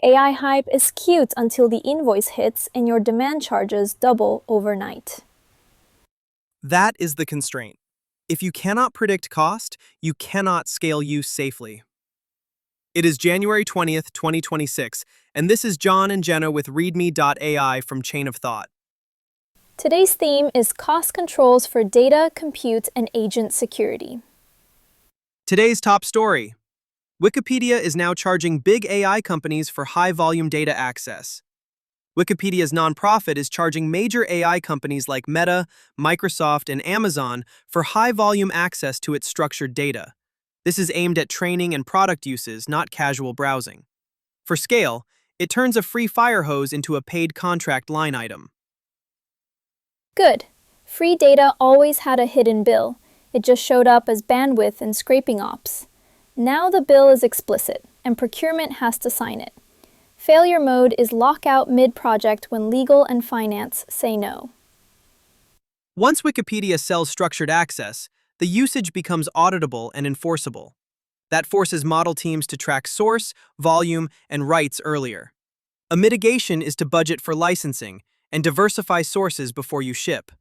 AI hype is cute until the invoice hits and your demand charges double overnight. That is the constraint. If you cannot predict cost, you cannot scale use safely. It is January 20th, 2026, and this is John and Jenna with README.ai from Chain of Thought. Today's theme is cost controls for data, compute, and agent security. Today's top story. Wikipedia is now charging big AI companies for high-volume data access. Wikipedia's nonprofit is charging major AI companies like Meta, Microsoft, and Amazon for high-volume access to its structured data. This is aimed at training and product uses, not casual browsing. For scale, it turns a free fire hose into a paid contract line item. Good. Free data always had a hidden bill. It just showed up as bandwidth and scraping ops. Now the bill is explicit, and procurement has to sign it. Failure mode is lockout mid-project when legal and finance say no. Once Wikipedia sells structured access, the usage becomes auditable and enforceable. That forces model teams to track source, volume, and rights earlier. A mitigation is to budget for licensing and diversify sources before you ship.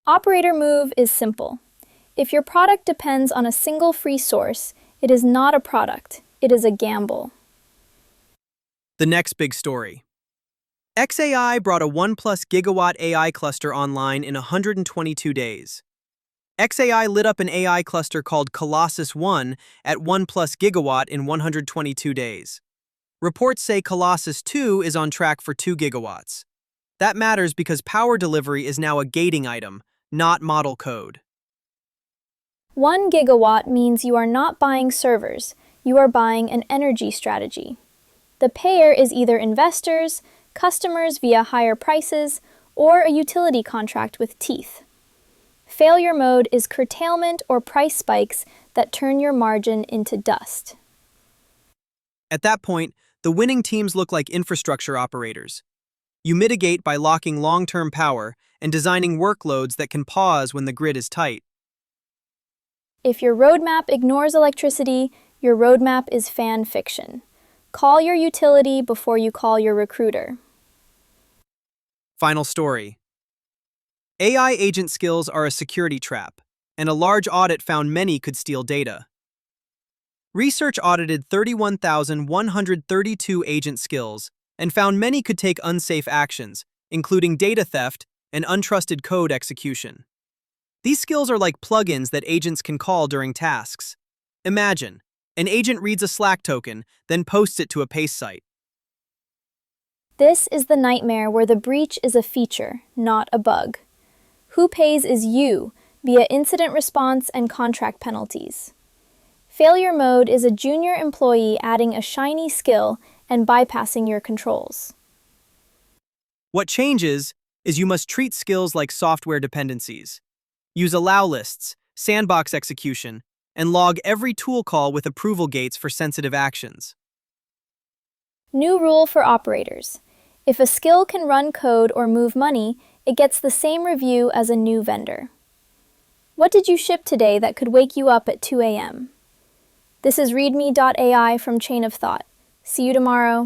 Operator move is simple. If your product depends on a single free source, it is not a product, it is a gamble. The next big story. xAI brought a 1+ gigawatt AI cluster online in 122 days. xAI lit up an AI cluster called Colossus 1 at 1+ gigawatt in 122 days. Reports say Colossus 2 is on track for 2 gigawatts. That matters because power delivery is now a gating item, not model code. 1 gigawatt means you are not buying servers, you are buying an energy strategy. The payer is either investors, customers via higher prices, or a utility contract with teeth. Failure mode is curtailment or price spikes that turn your margin into dust. At that point, the winning teams look like infrastructure operators. You mitigate by locking long-term power and designing workloads that can pause when the grid is tight. If your roadmap ignores electricity, your roadmap is fan fiction. Call your utility before you call your recruiter. Final story. AI agent skills are a security trap, and a large audit found many could steal data. Research audited 31,132 agent skills and found many could take unsafe actions, including data theft and untrusted code execution. These skills are like plugins that agents can call during tasks. Imagine, an agent reads a Slack token, then posts it to a Paste site. This is the nightmare where the breach is a feature, not a bug. Who pays is you, via incident response and contract penalties. Failure mode is a junior employee adding a shiny skill and bypassing your controls. What changes is you must treat skills like software dependencies. Use allow lists, sandbox execution, and log every tool call with approval gates for sensitive actions. New rule for operators. If a skill can run code or move money, it gets the same review as a new vendor. What did you ship today that could wake you up at 2 a.m.? This is README.ai from Chain of Thought. See you tomorrow.